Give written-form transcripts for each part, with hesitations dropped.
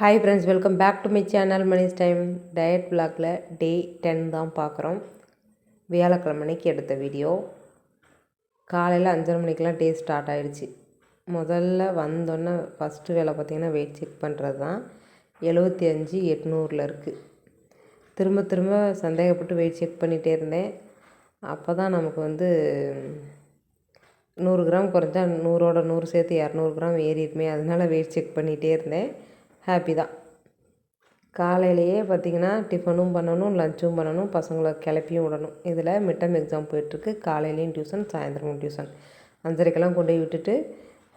Hi friends, welcome back to my channel மணிஸ் time. Diet விளாகில் day 10 தான் பார்க்குறோம். வியாழக்கிழமைக்கு எடுத்த வீடியோ. காலையில் 5:30 மணிக்கெலாம் டே ஸ்டார்ட் ஆகிடுச்சு. முதல்ல வந்தோன்னே ஃபஸ்ட்டு வேலை பார்த்திங்கன்னா வெயிட் செக் பண்ணுறது தான். 75,800 இருக்குது. திரும்ப திரும்ப சந்தேகப்பட்டு வெயிட் செக் பண்ணிகிட்டே இருந்தேன். அப்போ தான் நமக்கு 100 கிராம் குறைஞ்சா 100ஓட 100 சேர்த்து 200 கிராம் ஏறிடுமே. அதனால வெயிட் செக் பண்ணிகிட்டே இருந்தேன். ஹாப்பி தான். காலையிலேயே பார்த்திங்கன்னா டிஃபனும் பண்ணணும், லஞ்சும் பண்ணணும், பசங்களை கிளப்பியும் விடணும். இதில் மிட்டம் எக்ஸாம் போயிட்டுருக்கு. காலையிலையும் டியூஷன், சாயந்தரமும் டியூஷன். 5:30க்கெல்லாம் கொண்டு போய் விட்டுட்டு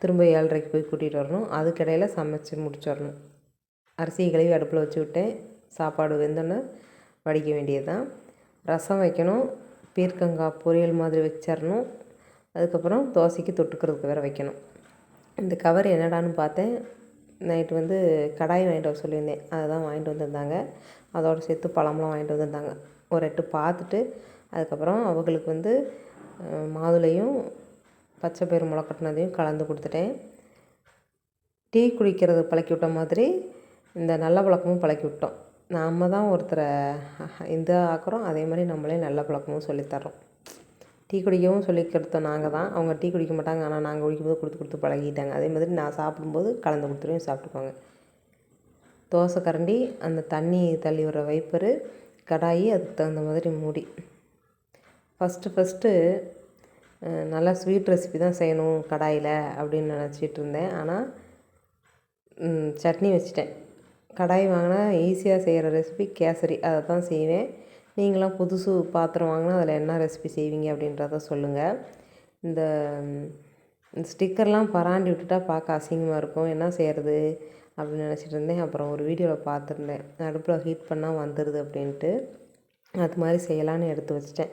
திரும்ப 7:30க்கு போய் கூட்டிகிட்டு வரணும். அதுக்கிடையில் சமைச்சு முடிச்சிடணும். அரிசியை கழுவி அடுப்பில் வச்சு விட்டேன். சாப்பாடு வெந்தோன்னே வடிக்க வேண்டியது தான். ரசம் வைக்கணும், பீர்க்கங்காய் பொரியல் மாதிரி வச்சிடணும். அதுக்கப்புறம் தோசைக்கு தொட்டுக்கிறதுக்கு வேறு வைக்கணும். இந்த கவர் என்னடான்னு பார்த்தேன். நைட்டு கடாய் வாங்கிட்டு வர சொல்லியிருந்தேன். அதை தான் வாங்கிட்டு வந்திருந்தாங்க. அதோடு சேர்த்து பழம்லாம் வாங்கிட்டு வந்திருந்தாங்க. ஒரு எட்டு பார்த்துட்டு அதுக்கப்புறம் அவங்களுக்கு மாதுளையும் பச்சை பயிறு முளைக்கட்டினதையும் கலந்து கொடுத்துட்டேன். டீ குடிக்கிறது பழக்கி விட்ட மாதிரி இந்த நல்ல பழக்கமும் பழக்கி விட்டோம். நாம் தான் ஒருத்தரை ஆக்குறோம், அதே மாதிரி நம்மளே நல்ல பழக்கமும் சொல்லித்தரோம். டீ குடிக்கவும் சொல்லி கொடுத்தோம் நாங்கள் தான். அவங்க டீ குடிக்க மாட்டாங்க, ஆனால் நாங்கள் குடிக்கும்போது கொடுத்து பழகிட்டாங்க. அதே மாதிரி நான் சாப்பிடும்போது கலந்து கொடுத்துருவேன், சாப்பிட்டுக்குவாங்க. தோசை கரண்டி, அந்த தண்ணி தள்ளி விடுற வைப்பரு, கடாயி, அதுக்கு தகுந்த மாதிரி மூடி. ஃபஸ்ட்டு நல்லா ஸ்வீட் ரெசிபி தான் செய்யணும் கடாயில் அப்படின்னு நினச்சிட்டு இருந்தேன். ஆனால் சட்னி வச்சுட்டேன். கடாய் வாங்கினா ஈஸியாக செய்கிற ரெசிபி கேசரி, அதை தான் செய்வேன். நீங்களாம் புதுசு பாத்திரம் வாங்கினா அதில் என்ன ரெசிபி செய்வீங்க அப்படின்றத சொல்லுங்கள். இந்த ஸ்டிக்கர்லாம் பராண்டி விட்டுட்டா பார்க்க அசிங்கமாக இருக்கும், என்ன செய்கிறது அப்படின்னு நினச்சிட்டு இருந்தேன். அப்புறம் ஒரு வீடியோவில் பார்த்துருந்தேன், அடுப்பில் ஹீட் பண்ணால் வந்துடுது அப்படின்ட்டு. அது மாதிரி செய்யலான்னு எடுத்து வச்சிட்டேன்.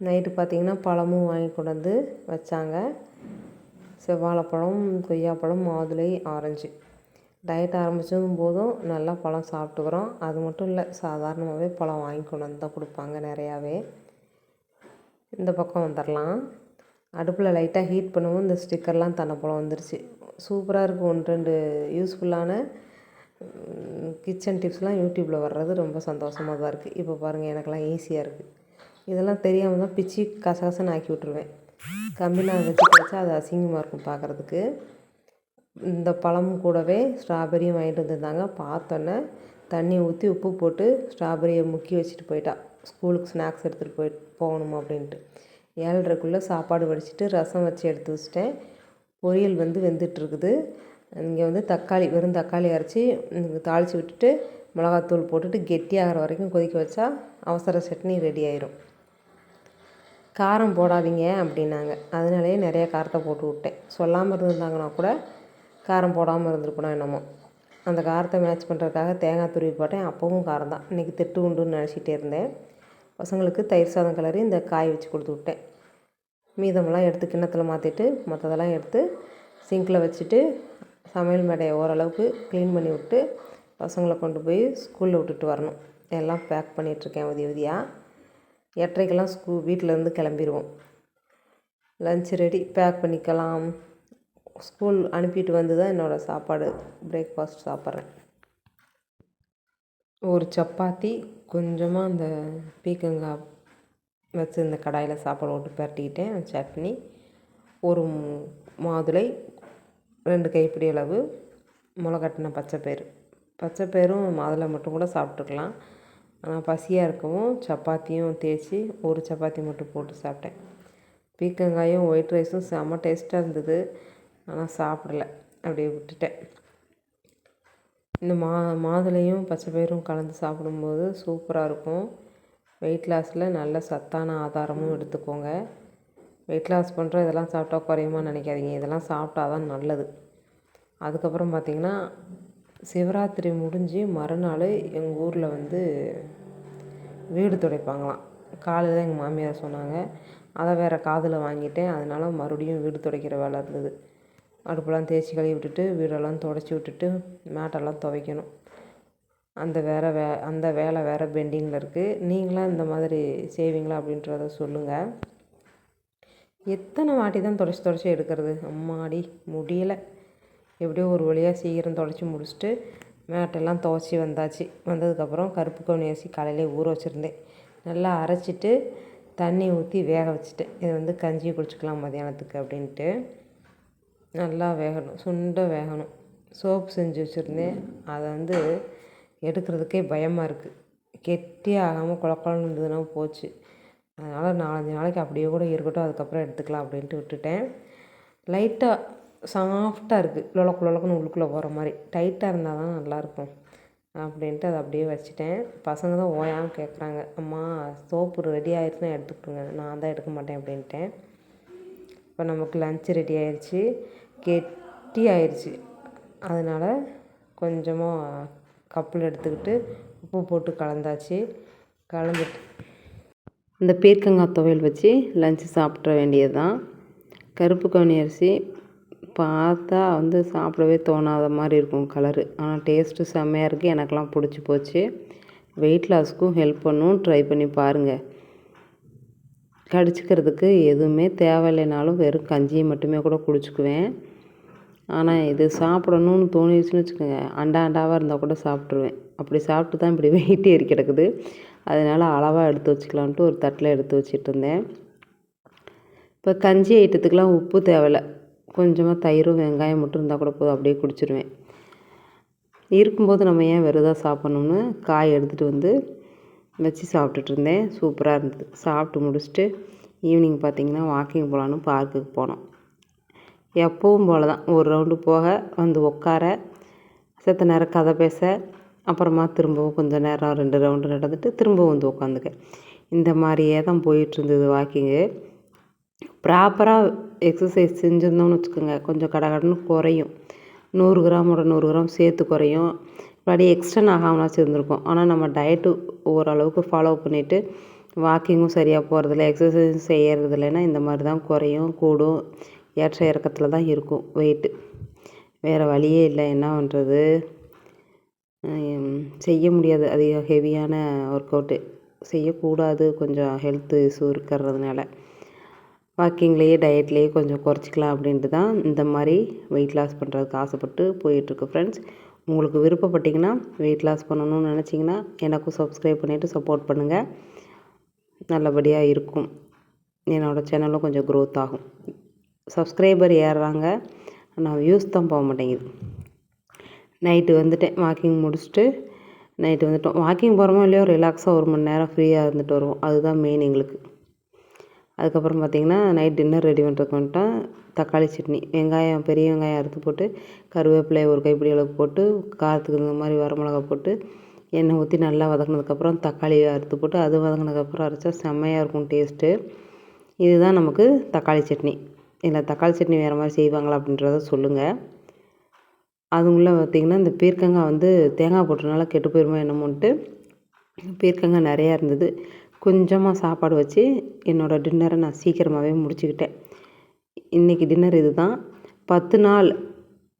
நைட்டு பார்த்திங்கன்னா பழமும் வாங்கி கொண்டு வந்து வச்சாங்க. செவ்வாழைப்பழம், கொய்யாப்பழம், மாதுளை, ஆரஞ்சு. டயட் ஆரம்பித்ததும் போதும் நல்லா பழம் சாப்பிட்டுக்கிறோம். அது மட்டும் இல்லை, சாதாரணமாகவே பழம் வாங்கி கொண்டு வந்து தான் கொடுப்பாங்க நிறையாவே. இந்த பக்கம் வந்துடலாம். அடுப்பில் லைட்டாக ஹீட் பண்ணுவோம். இந்த ஸ்டிக்கர்லாம் பழம் வந்துருச்சு. சூப்பராக இருக்குது. 1-2 யூஸ்ஃபுல்லான கிச்சன் டிப்ஸ்லாம் யூடியூப்பில் வர்றது ரொம்ப சந்தோஷமாக தான் இருக்குது. இப்போ பாருங்கள், எனக்கெல்லாம் ஈஸியாக இருக்குது. இதெல்லாம் தெரியாமல் தான் பிச்சு கசகசன்னு ஆக்கி விட்ருவேன். கம்பியில் வச்சு அது அசிங்கமாக இருக்கும் பார்க்குறதுக்கு. இந்த பழமும் கூடவே ஸ்ட்ராபெரியும் வாங்கிட்டு வந்திருந்தாங்க. பார்த்தோன்னே தண்ணி ஊற்றி உப்பு போட்டு ஸ்ட்ராபெரியை முக்கி வச்சுட்டு போயிட்டா. ஸ்கூலுக்கு ஸ்நாக்ஸ் எடுத்துகிட்டு போகணுமா அப்படின்ட்டு. 7:30க்குள்ளே சாப்பாடு வடிச்சிட்டு ரசம் வச்சு எடுத்து வச்சிட்டேன். பொரியல் வெந்துட்டுருக்குது. இங்கே தக்காளி, வெறும் தக்காளி அரைச்சி தாளித்து விட்டுட்டு மிளகாத்தூள் போட்டுட்டு கெட்டியாகிற வரைக்கும் கொதிக்க வச்சா அவசர சட்னி ரெடி ஆயிரும். காரம் போடாதீங்க அப்படின்னாங்க. அதனாலேயே நிறைய காரத்தை போட்டு விட்டேன். சொல்லாமல் இருந்திருந்தாங்கன்னா கூட காரம் போடாமல் இருந்திருக்கணும் என்னமோ. அந்த காரத்தை மேட்ச் பண்ணுறதுக்காக தேங்காய் துருவி போட்டேன். அப்பவும் காரம் தான். இன்றைக்கி திட்டு உண்டுன்னு நினச்சிட்டே இருந்தேன். பசங்களுக்கு தயிர் சாதம் கிளறி இந்த காய் வச்சு கொடுத்து விட்டேன். மீதமெல்லாம் எடுத்து கிண்ணத்தில் மாற்றிட்டு மற்றதெல்லாம் எடுத்து சிங்கில் வச்சுட்டு சமையல் மேடையை ஓரளவுக்கு க்ளீன் பண்ணி விட்டு பசங்களை கொண்டு போய் ஸ்கூலில் விட்டுட்டு வரணும். எல்லாம் பேக் பண்ணிகிட்ருக்கேன் உதியாக. 8:30க்கெல்லாம் வீட்டிலேருந்து கிளம்பிடுவோம். லஞ்ச் ரெடி, பேக் பண்ணிக்கலாம். ஸ்கூல் அனுப்பிட்டு வந்து தான் என்னோடய சாப்பாடு பிரேக்ஃபாஸ்ட் சாப்பிட்றேன். ஒரு சப்பாத்தி, கொஞ்சமாக அந்த பீக்கங்காய் வச்சு இந்த கடாயில் சாப்பாடு போட்டு பரட்டிக்கிட்டேன். சட்னி, ஒரு மாதுளை, 2 கைப்பிடி அளவு முளைக்கட்டின பச்சைப்பயிரும் மாதுளை மட்டும் கூட சாப்பிட்டுக்கலாம். ஆனால் பசியாக இருக்கவும் சப்பாத்தியும் தேய்ச்சி ஒரு சப்பாத்தி மட்டும் போட்டு சாப்பிட்டேன். பீக்கங்காயும் ஒயிட் ரைஸும் செம்ம டேஸ்ட்டாக இருந்தது. ஆனால் சாப்பிடல, அப்படியே விட்டுட்டேன். இந்த மாதுளையும் பச்சைப்பயிரும் கலந்து சாப்பிடும்போது சூப்பராக இருக்கும். வெயிட் லாஸில் நல்ல சத்தான ஆதாரமும் எடுத்துக்கோங்க. வெயிட் லாஸ் பண்ணுற இதெல்லாம் சாப்பிட்டா குறையுமா நினைக்காதீங்க. இதெல்லாம் சாப்பிட்டா தான் நல்லது. அதுக்கப்புறம் பார்த்திங்கன்னா சிவராத்திரி முடிஞ்சு மறுநாள் எங்கள் ஊரில் வீடு துடைப்பாங்களாம். காலையில் எங்கள் மாமியார் சொன்னாங்க. அதை வேறு காதில் வாங்கிட்டேன். அதனால் மறுபடியும் வீடு துடைக்கிற வேலை இருந்தது. அடுப்பெல்லாம் தேய்ச்சி கழுவி விட்டுட்டு வீடெல்லாம் துடைச்சி விட்டுட்டு மேட்டெல்லாம் துவைக்கணும். அந்த வேலை வேறு பெண்டிங்கில் இருக்குது. நீங்களாம் இந்த மாதிரி செய்வீங்களா அப்படின்றத சொல்லுங்கள். எத்தனை வாட்டி தான் துடைச்சி எடுக்கிறது? அம்மாடி முடியலை. எப்படியோ ஒரு வழியாக சீக்கிரம் துடைச்சி முடிச்சுட்டு மேட்டெல்லாம் துவைச்சி வந்தாச்சு. வந்ததுக்கப்புறம் கருப்பு கவுனி அரிசி காலையிலே ஊற வச்சுருந்தேன். நல்லா அரைச்சிட்டு தண்ணி ஊற்றி வேக வச்சுட்டேன். இது கஞ்சி குடிச்சிக்கலாம் மதியானத்துக்கு அப்படின்ட்டு. நல்லா வேகணும், சுண்ட வேகணும். சோப்பு செஞ்சு வச்சுருந்தேன். அதை எடுக்கிறதுக்கே பயமாக இருக்குது. கெட்டியாக ஆகாமல் குழக்குழன்னு இருந்ததுன்னா போச்சு. அதனால் 4-5 நாளைக்கு அப்படியே கூட இருக்கட்டும், அதுக்கப்புறம் எடுத்துக்கலாம் அப்படின்ட்டு விட்டுட்டேன். லைட்டாக சாஃப்டாக இருக்குது, லொலக்குன்னு உள்ளுக்குள்ளே போகிற மாதிரி. டைட்டாக இருந்தால் தான் நல்லாயிருக்கும் அப்படின்ட்டு அதை அப்படியே வச்சுட்டேன். பசங்க தான் ஓயாமல் கேட்குறாங்க, அம்மா சோப்பு ரெடி ஆகிடுச்சுன்னா எடுத்துக்கிட்டுங்க, நான் தான் எடுக்க மாட்டேன் அப்படின்ட்டேன். இப்போ நமக்கு லஞ்சு ரெடி ஆயிடுச்சு, கெட்டி ஆயிடுச்சு. அதனால் கொஞ்சமாக கப்பில் எடுத்துக்கிட்டு உப்பு போட்டு கலந்தாச்சு. கலந்துட்டு இந்த பீர்க்கங்காய் துவையல் வச்சு லஞ்சு சாப்பிட்ற வேண்டியது தான். கருப்பு கவுனி அரிசி பார்த்தா சாப்பிடவே தோணாத மாதிரி இருக்கும் கலரு, ஆனால் டேஸ்ட்டு செம்மையாக இருக்குது. எனக்கெல்லாம் பிடிச்சி போச்சு. வெயிட் லாஸ்க்கும் ஹெல்ப் பண்ணும், ட்ரை பண்ணி பாருங்கள். கடிச்சிக்கிறதுக்கு எதுவுமே தேவையில்லைனாலும் வெறும் கஞ்சியை மட்டுமே கூட குடிச்சிக்குவேன். ஆனால் இது சாப்பிடணும்னு தோணிடுச்சுன்னு வச்சுக்கோங்க, அண்டாவாக இருந்தால் கூட சாப்பிட்ருவேன். அப்படி சாப்பிட்டு தான் இப்படி வெயிட் ஏறி கிடக்குது. அதனால் அளவாக எடுத்து வச்சுக்கலான்ட்டு ஒரு தட்டில் எடுத்து வச்சுட்டு இருந்தேன். இப்போ கஞ்சி ஐட்டத்துக்கெலாம் உப்பு தேவையில்லை, கொஞ்சமாக தயிரும் வெங்காயம் மட்டும் இருந்தால் கூட போதும், அப்படியே குடிச்சிடுவேன். இருக்கும்போது நம்ம ஏன் வெறுதாக சாப்பிட்ணுன்னு காய் எடுத்துகிட்டு வச்சு சாப்பிட்டுட்டு இருந்தேன். சூப்பராக இருந்தது. சாப்பிட்டு முடிச்சுட்டு ஈவினிங் பார்த்திங்கன்னா வாக்கிங் போகலான்னு பார்க்குக்கு போனோம். எப்பவும் போல் தான், ஒரு ரவுண்டு போக உட்கார, செத்த நேரம் கதை பேச, அப்புறமா திரும்பவும் கொஞ்சம் நேரம் 2 ரவுண்டு நடந்துட்டு திரும்பவும் உட்காந்துக்க. இந்த மாதிரியே தான் போயிட்டுருந்தது வாக்கிங்கு. ப்ராப்பராக எக்ஸசைஸ் செஞ்சுருந்தோம்னு வச்சுக்கோங்க, கொஞ்சம் கடகடன்னு குறையும். 100 கிராமோட 100 கிராம் சேர்த்து குறையும். இப்படி எக்ஸ்டன் ஆகாமலாச்சும் இருந்திருக்கும். ஆனால் நம்ம டயட்டு ஓரளவுக்கு ஃபாலோ பண்ணிவிட்டு வாக்கிங்கும் சரியாக போகிறதில்ல, எக்ஸசைஸும் செய்கிறது இல்லைன்னா இந்த மாதிரி தான் குறையும், கூடும். ஏற்ற இறக்கத்தில் தான் இருக்கும் வெயிட்டு. வேறு வழியே இல்லை, என்ன பண்ணுறது, செய்ய முடியாது. அதிக ஹெவியான ஒர்க் அவுட்டு செய்யக்கூடாது, கொஞ்சம் ஹெல்த்து இஷ்யூ இருக்கிறதுனால. வாக்கிங்லேயே டயட்லேயே கொஞ்சம் குறைச்சிக்கலாம் அப்படின்ட்டு தான் இந்த மாதிரி வெயிட் லாஸ் பண்ணுறதுக்கு ஆசைப்பட்டு போயிட்டுருக்கு ஃப்ரெண்ட்ஸ். உங்களுக்கு விருப்பப்பட்டிங்கன்னா, வெயிட் லாஸ் பண்ணணும்னு நினச்சிங்கன்னா எனக்கும் சப்ஸ்கிரைப் பண்ணிவிட்டு சப்போர்ட் பண்ணுங்கள். நல்லபடியாக இருக்கும். என்னோடய சேனலும் கொஞ்சம் க்ரோத் ஆகும். சப்ஸ்கிரைபர் ஏறுறாங்க, ஆனால் வியூஸ் தான் போக மாட்டேங்குது. நைட்டு வந்துட்டேன், வாக்கிங் முடிச்சுட்டு நைட்டு வந்துட்டோம். வாக்கிங் போகிறோமோ இல்லையோ ரிலாக்ஸாக 1 மணி நேரம் ஃப்ரீயாக இருந்துட்டு வருவோம், அதுதான் மெயின் எங்களுக்கு. அதுக்கப்புறம் பார்த்திங்கன்னா நைட் டின்னர் ரெடி பண்ணுறதுக்கு தக்காளி சட்னி, வெங்காயம் பெரிய வெங்காயம் அறுத்து போட்டு, கருவேப்பிலை ஒரு கைப்பிடி அளவுக்கு போட்டு, காரத்துக்கு இந்த மாதிரி வரமிளகா போட்டு, எண்ணெய் ஊற்றி நல்லா வதக்கினதுக்கப்புறம் தக்காளியை அறுத்து போட்டு, அது வதங்கினதுக்கப்புறம் அரைச்சா செம்மையாக இருக்கும் டேஸ்ட்டு. இதுதான் நமக்கு தக்காளி சட்னி. இல்லை தக்காளி சட்னி வேறு மாதிரி செய்வாங்களா அப்படின்றத சொல்லுங்கள். அதுக்குள்ளே பார்த்திங்கன்னா இந்த பீர்க்கங்காய் தேங்காய் போட்டனால கெட்டு போயிருமோ என்னமோன்ட்டு பீர்க்கங்காய் நிறையா இருந்தது. கொஞ்சமாக சாப்பாடு வச்சு என்னோடய டின்னரை நான் சீக்கிரமாகவே முடிச்சுக்கிட்டேன். இன்றைக்கி டின்னர் இது தான். 10 நாள்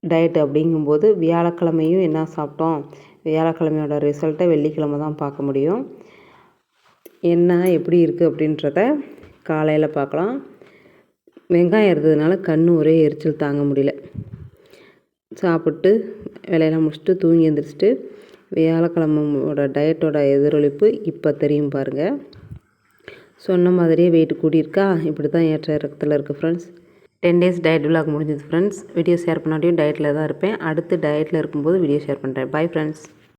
டயட் அப்படிங்கும்போது வியாழக்கிழமையும் என்ன சாப்பிட்டோம், வியாழக்கிழமையோட ரிசல்ட்டை வெள்ளிக்கிழமை தான் பார்க்க முடியும். என்ன எப்படி இருக்குது அப்படின்றத காலையில் பார்க்கலாம். வெங்காயம் இருந்ததுனால கண் ஒரே எரிச்சல் தாங்க முடியல. சாப்பிட்டு வேலையெல்லாம் முடிச்சுட்டு தூங்கி எழுந்திரிச்சிட்டு வியாழக்கிழமையோட டயட்டோட எதிரொலிப்பு இப்போ தெரியும் பாருங்கள். சொன்ன மாதிரியே வெயிட் கூடியிருக்கா. இப்படி தான் ஏற்ற இறக்கத்தில் இருக்குது ஃப்ரெண்ட்ஸ். 10 days டயட் விலாக் முடிஞ்சது ஃப்ரெண்ட்ஸ். வீடியோ ஷேர் பண்ணாட்டியும் டயட்டில் தான் இருப்பேன். அடுத்து டயட்டில் இருக்கும்போது வீடியோ ஷேர் பண்ணுறேன். Bye friends.